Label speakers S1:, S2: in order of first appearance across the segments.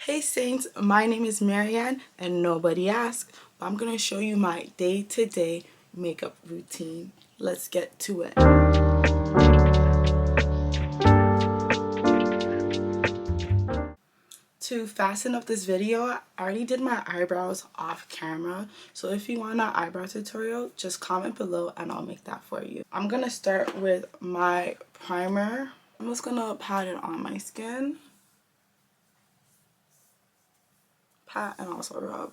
S1: Hey Saints, my name is MaryAnn and nobody asked, but I'm going to show you my day-to-day makeup routine. Let's get to it. To fasten up this video, I already did my eyebrows off camera, so if you want an eyebrow tutorial, just comment below and I'll make that for you. I'm going to start with my primer. I'm just going to pat it on my skin. Pat and also rub.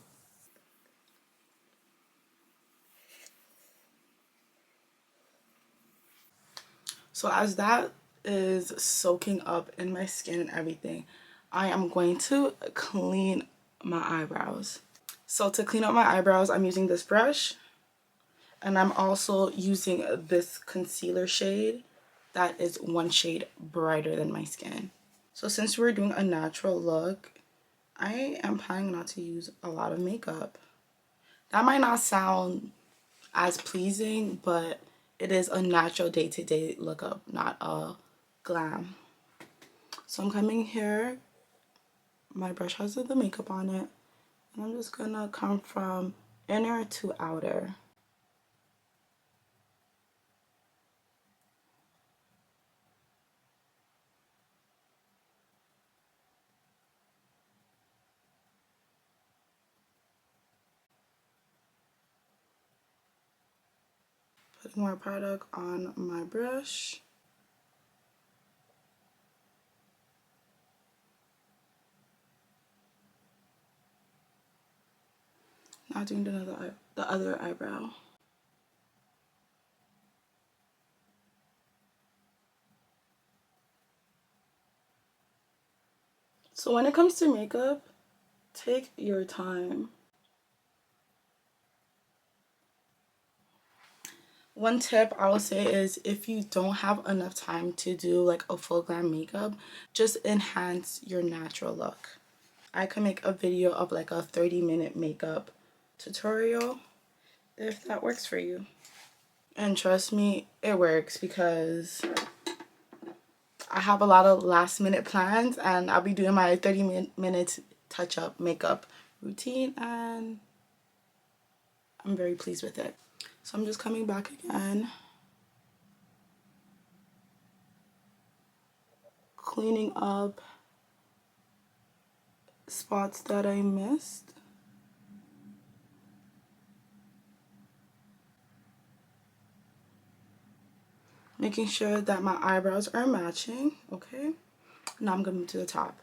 S1: So as that is soaking up in my skin and everything, I am going to clean my eyebrows. So to clean up my eyebrows, I'm using this brush, and I'm also using this concealer shade that is one shade brighter than my skin. So since we're doing a natural look, I am planning not to use a lot of makeup. That might not sound as pleasing, but it is a natural day-to-day look up, not a glam. So I'm coming here, my brush has the makeup on it, and I'm just gonna come from inner to outer. Putting more product on my brush. Now doing the other eyebrow. So when it comes to makeup, take your time. One tip I will say is if you don't have enough time to do like a full glam makeup, just enhance your natural look. I could make a video of like a 30-minute makeup tutorial if that works for you. And trust me, it works because I have a lot of last minute plans and I'll be doing my 30-minute touch-up makeup routine and I'm very pleased with it. So I'm just coming back again, cleaning up spots that I missed. Making sure that my eyebrows are matching, okay? Now I'm gonna move to the top.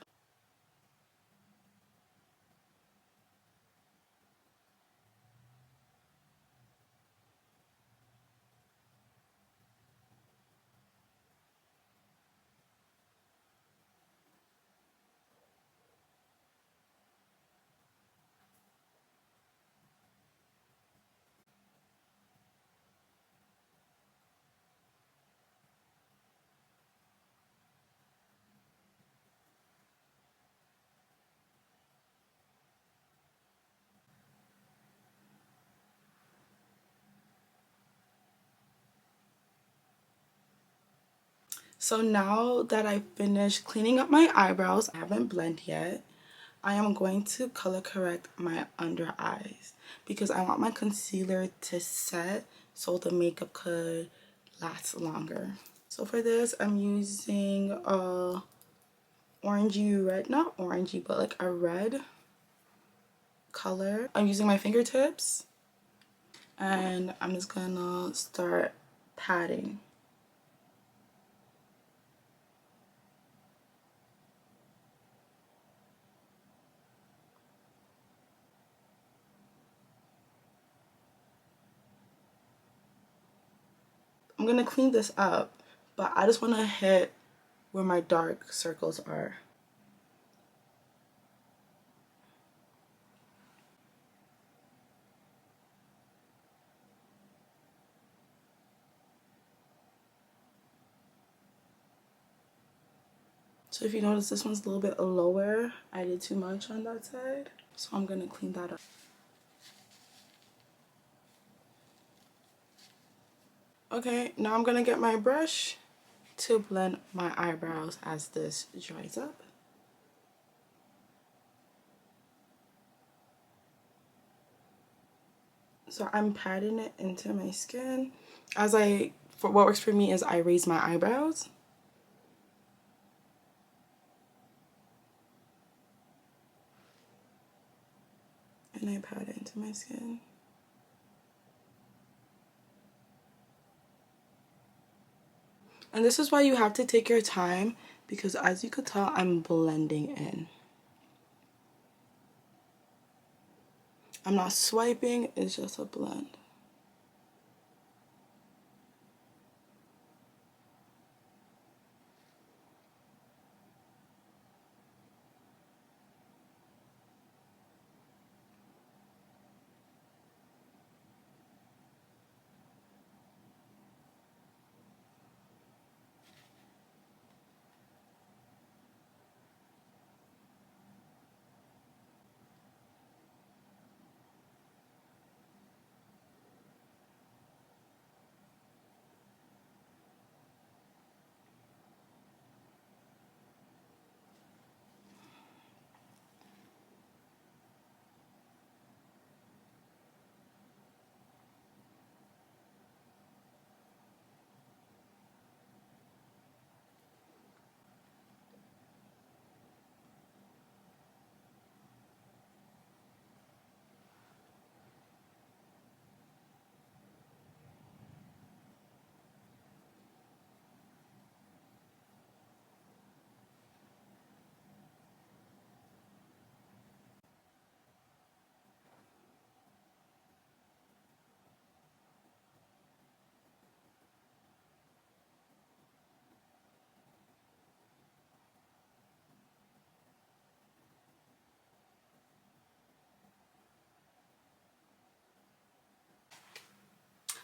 S1: So now that I finished cleaning up my eyebrows, I haven't blended yet. I am going to color correct my under eyes because I want my concealer to set so the makeup could last longer. So for this, I'm using a orangey red, not orangey, but like a red color. I'm using my fingertips and I'm just gonna start patting. I'm gonna clean this up, but I just want to hit where my dark circles are. So if you notice, this one's a little bit lower. I did too much on that side, so I'm gonna clean that up. Okay, now I'm gonna get my brush to blend my eyebrows as this dries up. So I'm patting it into my skin. For what works for me is I raise my eyebrows. And I pat it into my skin. And this is why you have to take your time, because as you could tell, I'm blending in. I'm not swiping, it's just a blend.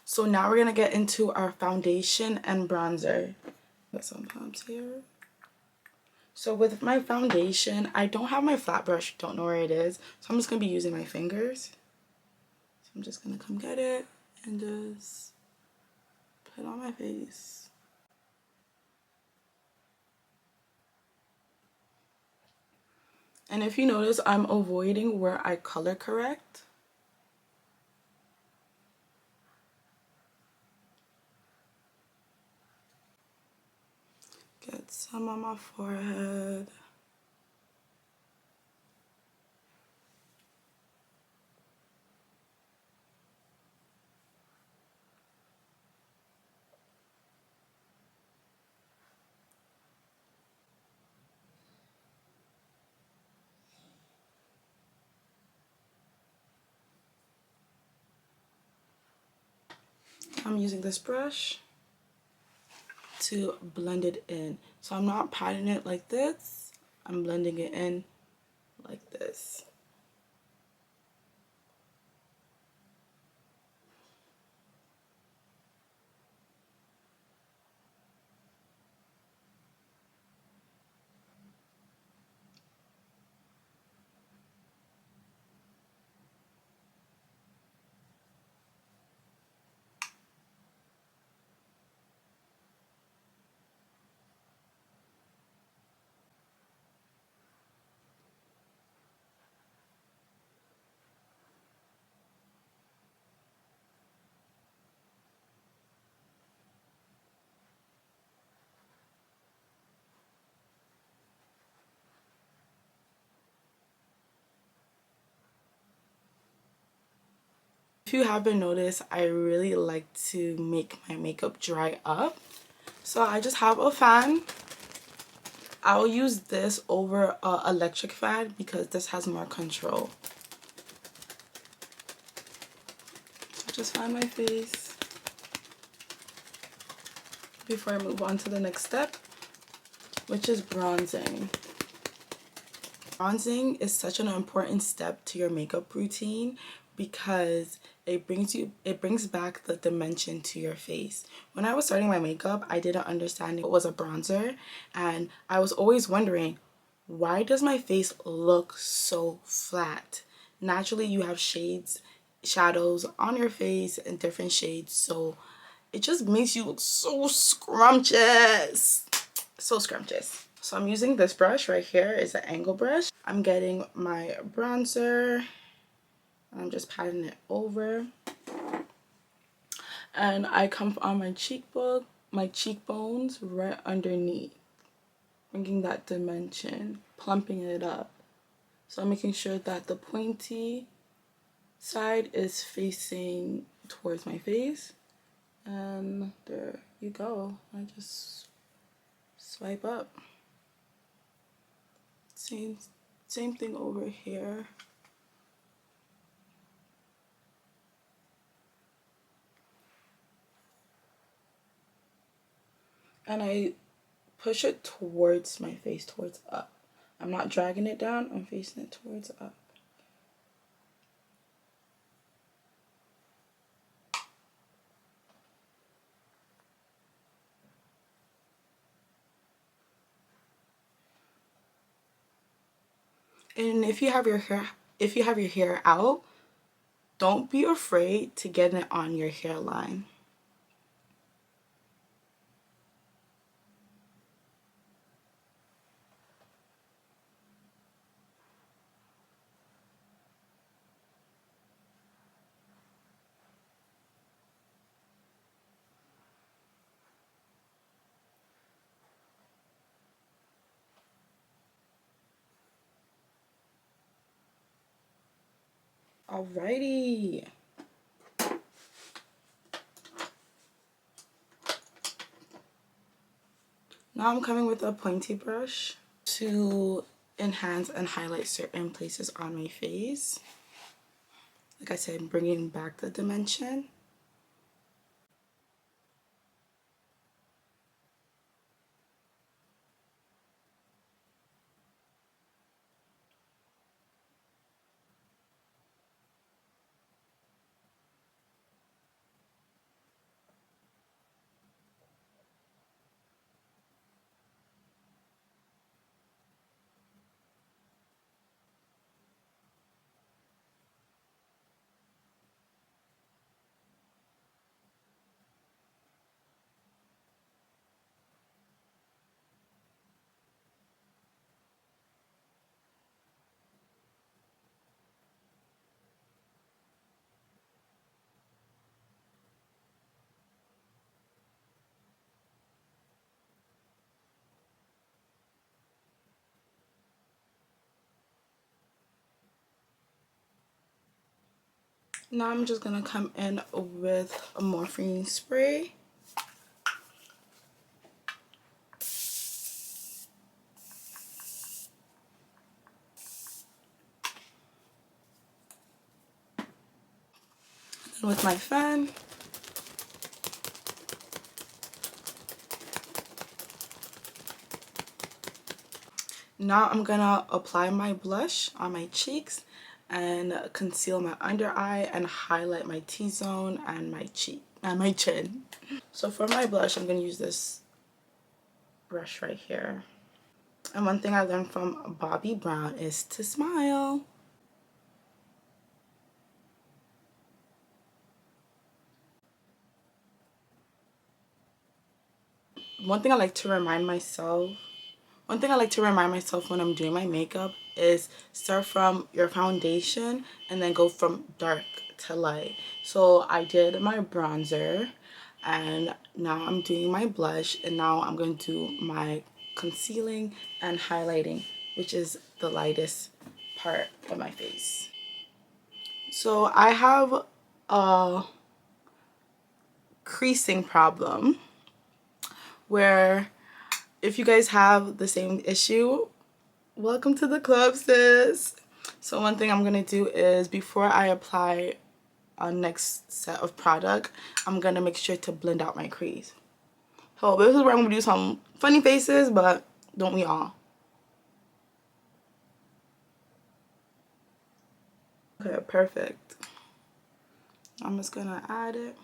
S1: So now we're gonna get into our foundation and bronzer. Get some pumps here. So with my foundation, I don't have my flat brush, don't know where it is. So I'm just gonna be using my fingers. So I'm just gonna come get it and just put it on my face. And if you notice, I'm avoiding where I color correct. Get some on my forehead. I'm using this brush to blend it in. So I'm not patting it like this. I'm blending it in like this. If you haven't noticed, I really like to make my makeup dry up. So I just have a fan. I'll use this over a electric fan because this has more control. So just fan my face before I move on to the next step, which is bronzing. Bronzing is such an important step to your makeup routine because it brings back the dimension to your face. When I was starting my makeup, I didn't understand what was a bronzer, and I was always wondering, why does my face look so flat? Naturally, you have shadows on your face in different shades, so it just makes you look so scrumptious. So scrumptious. So I'm using this brush right here. It's an angle brush. I'm getting my bronzer. I'm just patting it over. And I come on my cheekbones right underneath, bringing that dimension, plumping it up. So I'm making sure that the pointy side is facing towards my face. And there you go. I just swipe up. Same thing over here. And I push it towards my face, towards up. I'm not dragging it down, I'm facing it towards up. And if you have your hair out, don't be afraid to get it on your hairline. Alrighty. Now I'm coming with a pointy brush to enhance and highlight certain places on my face. Like I said, bringing back the dimension. Now I'm just gonna come in with a morphine spray. And with my fan. Now I'm gonna apply my blush on my cheeks and conceal my under eye and highlight my T-zone and my cheek and my chin. So for my blush, I'm gonna use this brush right here. And one thing I learned from Bobbi Brown is to smile. One thing I like to remind myself when I'm doing my makeup is start from your foundation and then go from dark to light. So I did my bronzer and now I'm doing my blush, and now I'm going to do my concealing and highlighting, which is the lightest part of my face. So I have a creasing problem where, if you guys have the same issue, welcome to the club, sis. So one thing I'm gonna do is, before I apply a next set of product, I'm gonna make sure to blend out my crease. So this is where I'm gonna do some funny faces, but don't we all? Okay, perfect. I'm just gonna add it.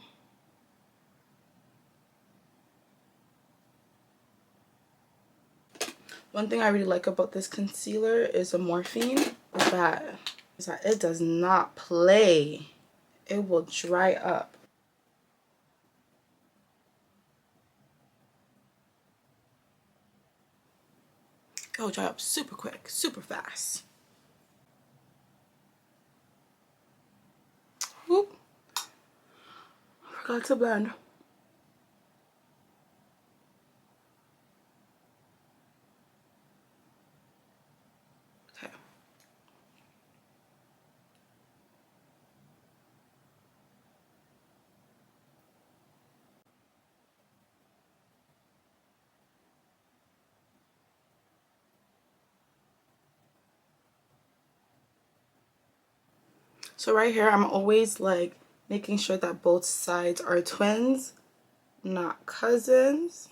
S1: One thing I really like about this concealer is a morphine, is that it does not play. It will dry up. It will dry up super quick, super fast. Whoop. Forgot to blend. Okay. So right here, I'm always like making sure that both sides are twins, not cousins.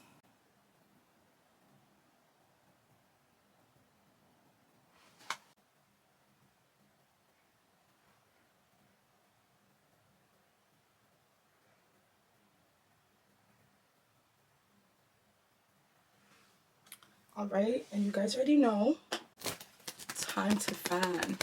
S1: All right, and you guys already know, time to fan.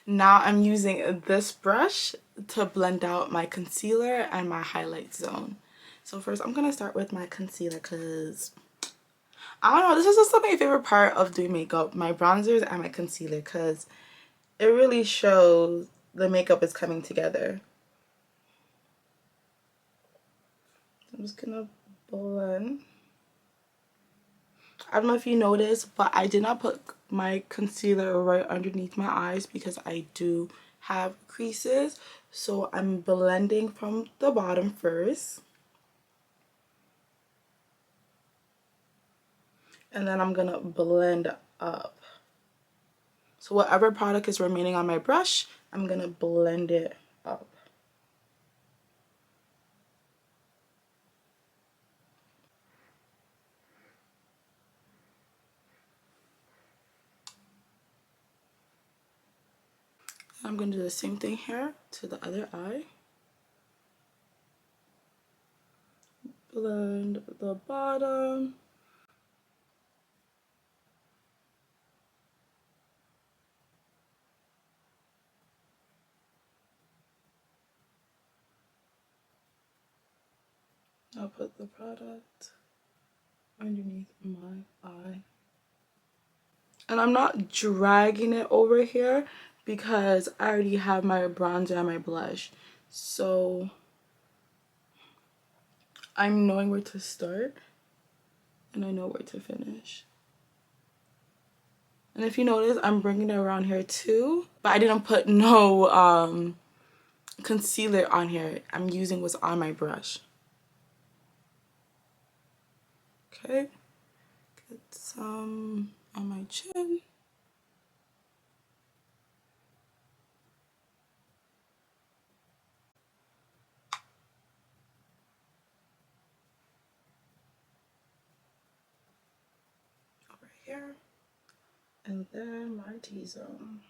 S1: Now I'm using this brush to blend out my concealer and my highlight zone. So first I'm gonna start with my concealer because I don't know, this is just my favorite part of doing makeup, my bronzers and my concealer, because it really shows the makeup is coming together. I'm just gonna blend. I don't know if you noticed, but I did not put my concealer right underneath my eyes because I do have creases. So I'm blending from the bottom first. And then I'm gonna blend up. So whatever product is remaining on my brush, I'm gonna blend it up. I'm gonna do the same thing here to the other eye. Blend the bottom. I'll put the product underneath my eye. And I'm not dragging it over here because I already have my bronzer and my blush. So I'm knowing where to start and I know where to finish. And if you notice, I'm bringing it around here too, but I didn't put no concealer on here. I'm using what's on my brush. Okay, get some on my chin. Over here. And then my T-zone.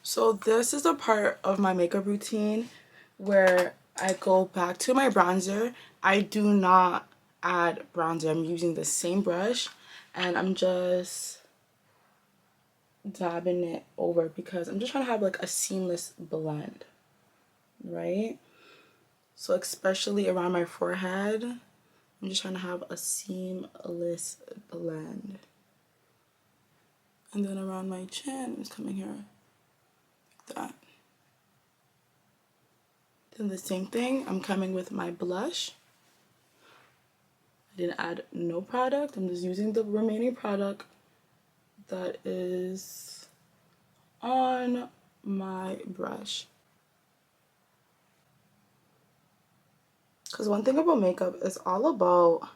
S1: So this is a part of my makeup routine where I go back to my bronzer. I do not add bronzer. I'm using the same brush and I'm just dabbing it over because I'm just trying to have like a seamless blend, right? So especially around my forehead, I'm just trying to have a seamless blend. And then around my chin, I'm just coming here like that. Then the same thing, I'm coming with my blush. I didn't add no product. I'm just using the remaining product that is on my brush. Because one thing about makeup is all about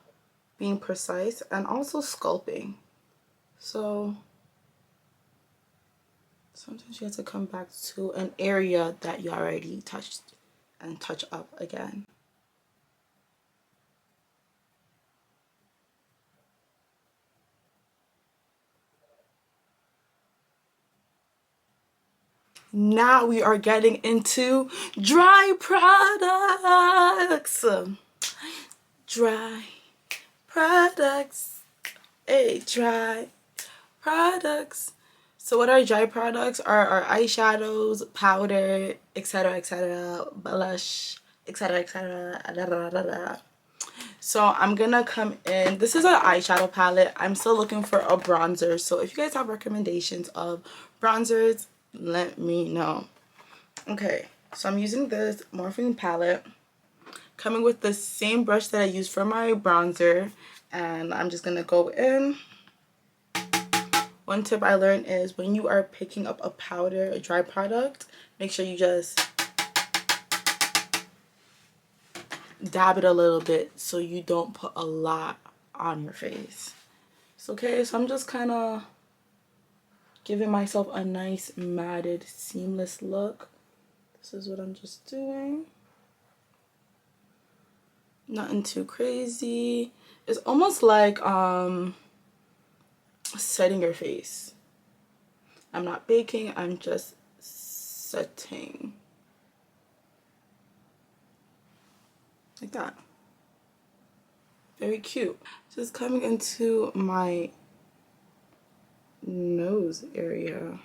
S1: being precise and also sculpting. So sometimes you have to come back to an area that you already touched and touch up again. Now we are getting into dry products. Dry products. Hey, dry products. So what are dry products? Are our eyeshadows, powder, etc., etc., blush, etc, etc. So I'm gonna come in, this is an eyeshadow palette. I'm still looking for a bronzer, so if you guys have recommendations of bronzers, let me know. Okay, so I'm using this Morphine palette, coming with the same brush that I used for my bronzer, and I'm just gonna go in. One tip I learned is when you are picking up a powder, a dry product, make sure you just dab it a little bit so you don't put a lot on your face. It's okay, so I'm just kind of giving myself a nice matted seamless look. This is what I'm just doing. Nothing too crazy. It's almost like setting your face. I'm not baking, I'm just setting. Like that. Very cute. Just coming into my nose area.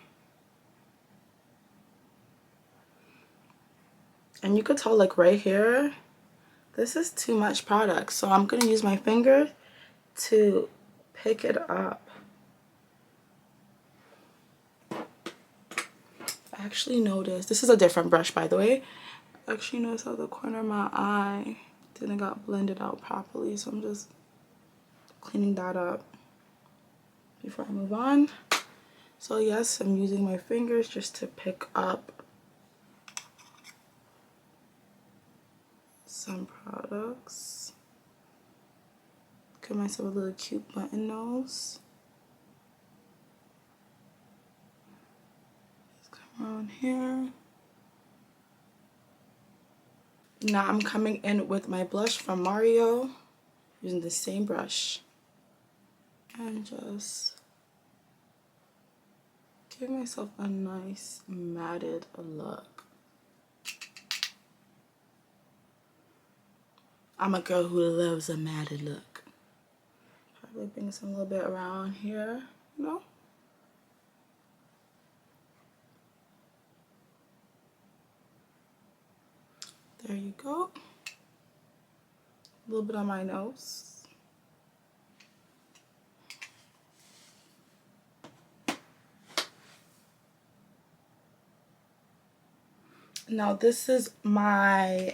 S1: And you could tell, like, right here, this is too much product. So I'm going to use my finger to pick it up. I actually noticed, this is a different brush, by the way. I actually noticed how the corner of my eye didn't got blended out properly. So I'm just cleaning that up before I move on. So yes, I'm using my fingers just to pick up some products. Give myself a little cute button nose. Just come around here. Now I'm coming in with my blush from Mario, using the same brush. And just give myself a nice matted look. I'm a girl who loves a matted look. Probably bring some a little bit around here, you know? There you go. A little bit on my nose. Now this is my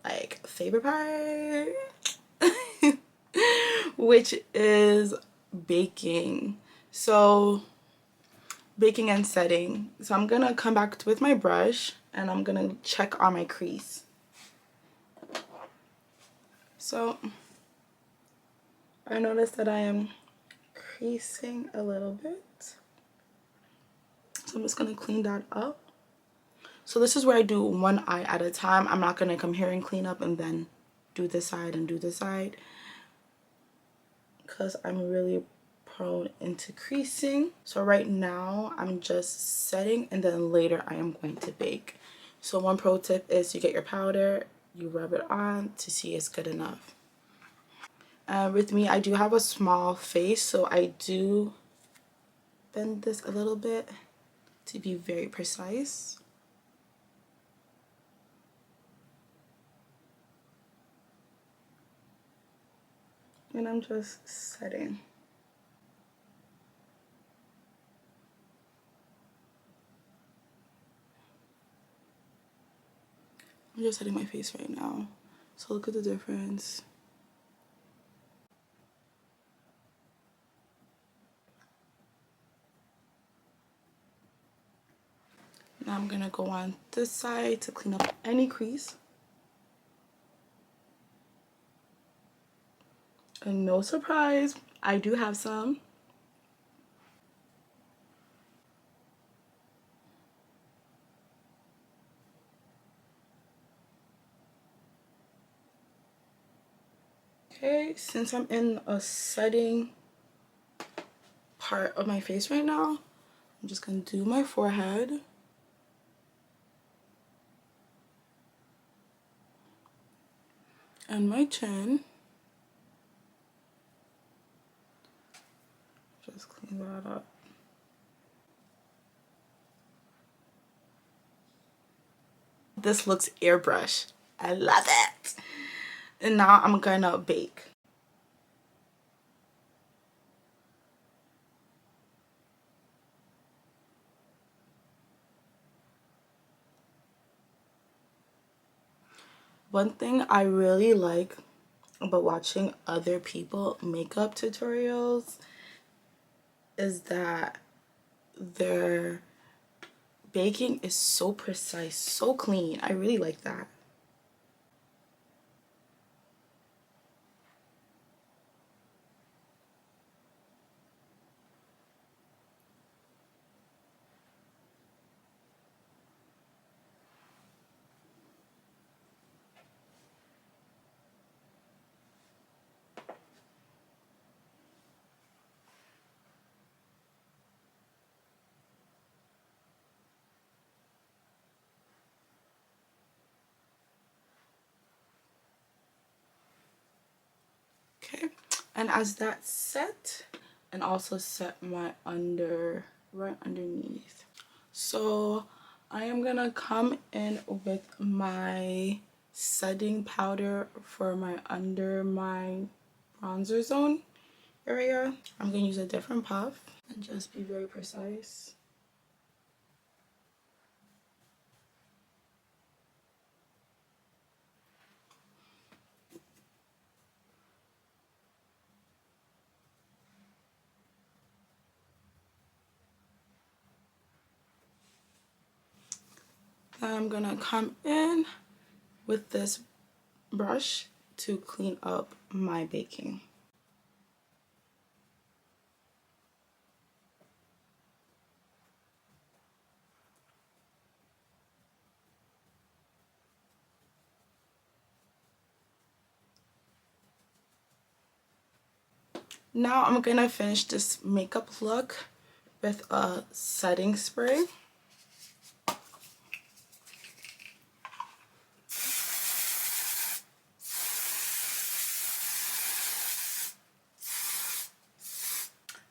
S1: like favorite part, which is baking. So baking and setting. So I'm gonna come back with my brush and I'm gonna check on my crease. So I noticed that I am creasing a little bit. So I'm just gonna clean that up. So this is where I do one eye at a time. I'm not gonna come here and clean up and then do this side and do this side, because I'm really prone into creasing. So right now I'm just setting and then later I am going to bake. So one pro tip is you get your powder, you rub it on to see it's good enough. With me, I do have a small face, so I do bend this a little bit to be very precise. And I'm just setting. I'm just setting my face right now. So look at the difference. Now I'm gonna go on this side to clean up any crease. And no surprise, I do have some. Okay, since I'm in a setting part of my face right now, I'm just gonna do my forehead. And my chin. Just clean that up. This looks airbrushed. I love it. And now I'm gonna bake. One thing I really like about watching other people makeup tutorials is that their baking is so precise, so clean. I really like that. Okay, and as that's set, and also set my right underneath. So I am gonna come in with my setting powder for my under my bronzer zone area. I'm gonna use a different puff and just be very precise. Then I'm gonna come in with this brush to clean up my baking. Now I'm gonna finish this makeup look with a setting spray.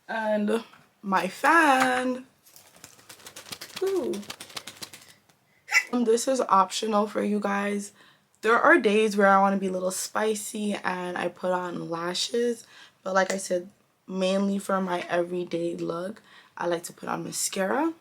S1: And my fan. Ooh. This is optional for you guys. There are days where I want to be a little spicy and I put on lashes, but like I said, mainly for my everyday look, I like to put on mascara.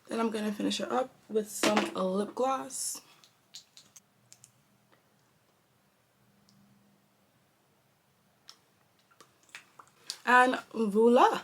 S1: Then I'm gonna finish it up with some lip gloss. And voila!